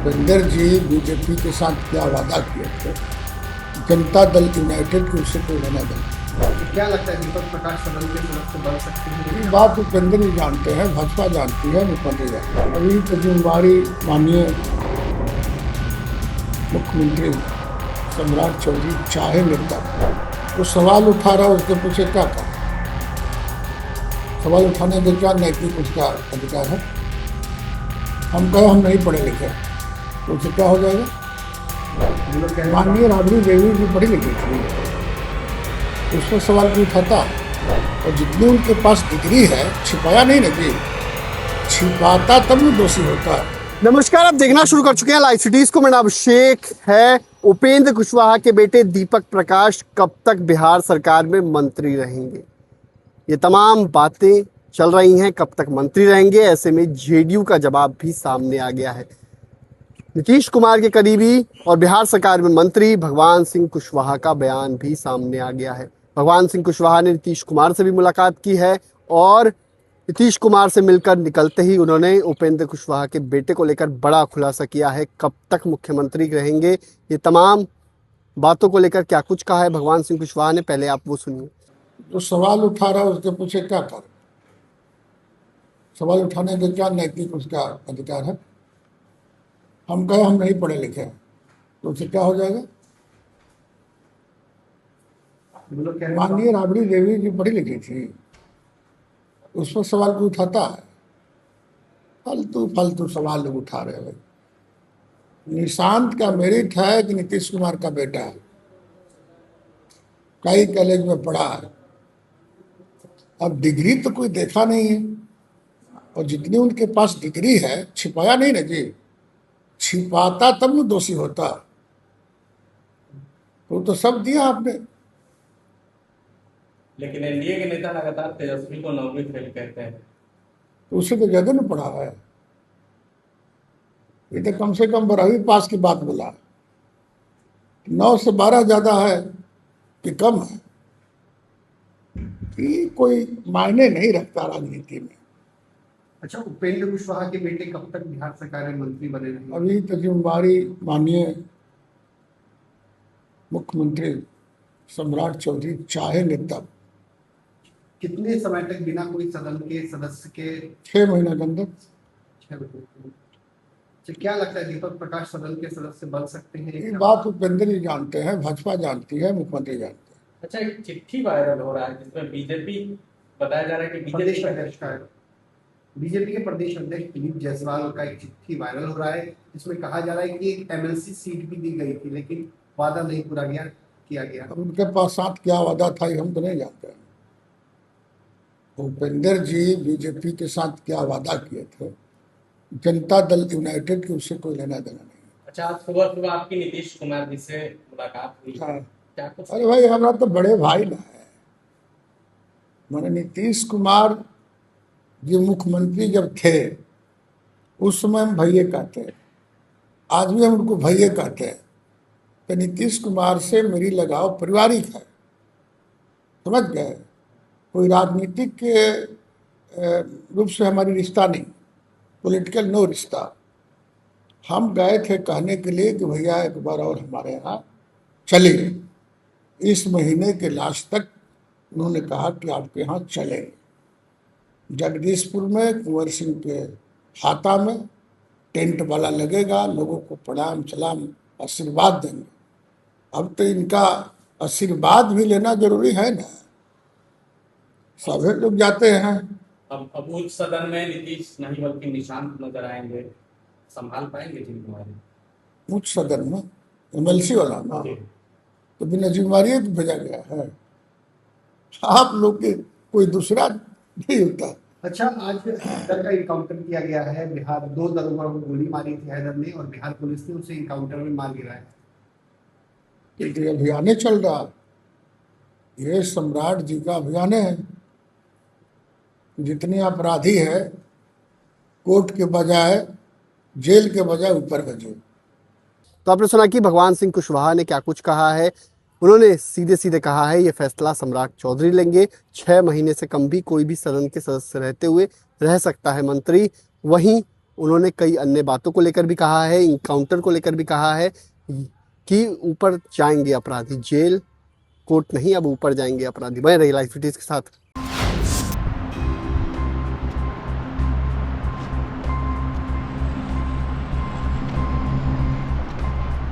भूपेंद्र जी BJP के साथ क्या वादा किए थे, जनता दल यूनाइटेड की उससे कोई लेना देना। क्या लगता है दीपक प्रकाश सदन के सदस्य बन सकते हैं? ये बात भूपेंद्र जी जानते हैं, भाजपा जानती है, मुख्यमंत्री जानते हैं। अभी तो जिम्मेवारी माननीय मुख्यमंत्री सम्राट चौधरी चाहेंगे तब। तो सवाल उठा रहा है, उसके पूछे क्या कहा। सवाल उठाने के क्या नैतिक उसका अधिकार है। हम कहे हम नहीं पढ़े लिखे, तो उससे क्या हो जाएगा। माननीय राबड़ी देवी भी पढ़ी लिखी थी, उसमें सवाल भी उठाता। और जितनी उनके पास डिग्री है, छिपाया नहीं ना जी, छिपाता तब भी दोषी होता। नमस्कार, आप देखना शुरू कर चुके हैं लाइव सिटीज को। मेरा नाम अभिषेक है। उपेंद्र कुशवाहा के बेटे दीपक प्रकाश कब तक बिहार सरकार में मंत्री रहेंगे, ये तमाम बातें चल रही हैं। कब तक मंत्री रहेंगे, ऐसे में जेडीयू का जवाब भी सामने आ गया है। नीतीश कुमार के करीबी और बिहार सरकार में मंत्री भगवान सिंह कुशवाहा का बयान भी सामने आ गया है। भगवान सिंह कुशवाहा ने नीतीश कुमार से भी मुलाकात की है और नीतीश कुमार से मिलकर निकलते ही उन्होंने उपेंद्र कुशवाहा के बेटे को लेकर बड़ा खुलासा किया है। कब तक मुख्यमंत्री रहेंगे, ये तमाम बातों को लेकर क्या कुछ कहा है भगवान सिंह कुशवाहा ने, पहले आप वो सुनिए। जो सवाल उठा रहा है, उसके पूछे क्या कर। सवाल उठाने के क्या नैतिक उसका अधिकार है। हम कहे हम नहीं पढ़े लिखे, तो उससे क्या हो जाएगा। माननीय राबड़ी देवी जी पढ़ी लिखी थी, उस पर सवाल भी उठाता है। फालतू फालतू सवाल लोग उठा रहे हैं। निशांत का मेरिट है कि नीतीश कुमार का बेटा है, कई कॉलेज में पढ़ा है। अब डिग्री तो कोई देखा नहीं है, और जितनी उनके पास डिग्री है, छिपाया नहीं ना जी, छिपाता तब वो दोषी होता। तो सब दिया आपने। लेकिन एनडीए के नेता लगातार तेजस्वी को 9वीं फेल कहते हैं। तो उससे तो ज्यादा ना पढ़ा है। ये तो कम से कम 12वीं पास की बात बोला। 9 से 12 ज्यादा है कि कम है, ये कोई मायने नहीं रखता राजनीति में। अच्छा, उपेंद्र कुशवाहा के बेटे कब तक बिहार सरकार में मंत्री बने रहेंगे? अभी तो जिम्मेवारी माननीय मुख्यमंत्री सम्राट चौधरी चाहेंगे तब। कितने समय तक बिना कोई सदन के सदस्य के? 6 महीने के अंदर। 6 महीने। तो क्या लगता है दीपक प्रकाश सदन के सदस्य बन सकते हैं? ये बात भूपेंद्र जी जानते हैं, भाजपा जानती है, मुख्यमंत्री जानते हैं। अच्छा, एक चिट्ठी वायरल हो रहा है जिसमें बीजेपी बताया जा रहा है कि प्रदेश अध्यक्ष का, बीजेपी के प्रदेश अध्यक्ष दिलीप जायसवाल का एक चिट्ठी वायरल हो रहा है, जिसमें कहा जा रहा है कि एक एमएलसी सीट भी दी गई थी, लेकिन वादा नहीं पूरा किया गया। अब उनके पास साथ क्या वादा था, ये हम तो नहीं जानते हैं। भूपेंद्र जी बीजेपी के साथ क्या वादा किए थे, जनता दल यूनाइटेड की उससे कोई लेना देना नहीं। अच्छा, आज सुबह सुबह आपकी नीतीश कुमार जी से मुलाकात हुई, हाँ। क्या कुछ? अरे भाई, हमारा तो बड़े भाई ना है। मैंने नीतीश कुमार जी मुख्यमंत्री जब थे, उस समय हम भैया कहते हैं, आज भी हम उनको भैया कहते हैं। तो नीतीश कुमार से मेरी लगाव पारिवारिक है, समझ गए। कोई राजनीतिक के रूप से हमारी रिश्ता नहीं, पॉलिटिकल नो रिश्ता। हम गए थे कहने के लिए कि भैया एक बार और हमारे यहाँ चलिए। इस महीने के लास्ट तक उन्होंने कहा कि आपके यहाँ चले। जगदीशपुर में कुंवर सिंह के हाथा में टेंट वाला लगेगा, लोगों को प्रणाम सलाम आशीर्वाद देंगे। अब तो इनका आशीर्वाद भी लेना जरूरी है ना, सभी लोग जाते हैं। अब उच्च सदन में नीतीश नहीं बल्कि निशांत नजर आएंगे, संभाल पाएंगे जिम्मेवारी? उच्च सदन में एमएलसी वाला ना, तो बिना जिम्मेवारी तो भेजा गया है। आप लोग के कोई दूसरा नहीं होता। अच्छा, आज हैदर का इनकाउंटर किया गया है बिहार। 2 दरोगा को गोली मारी थी हैदर ने, और बिहार पुलिस ने उसे इनकाउंटर में मार गिराया। ये अभियान चल रहा, ये सम्राट जी का अभियान है। जितने अपराधी है, कोर्ट के बजाय जेल के बजाय ऊपर का जेल। तो आपने सुना कि भगवान सिंह कुशवाहा ने क्या कुछ कहा है। उन्होंने सीधे सीधे कहा है ये फैसला सम्राट चौधरी लेंगे। 6 महीने से कम भी कोई भी सदन के सदस्य रहते हुए रह सकता है मंत्री। वहीं उन्होंने कई अन्य बातों को लेकर भी कहा है, इनकाउंटर को लेकर भी कहा है कि ऊपर जाएंगे अपराधी, जेल कोर्ट नहीं, अब ऊपर जाएंगे अपराधी। बने रहिए लाइव सिटीज के साथ।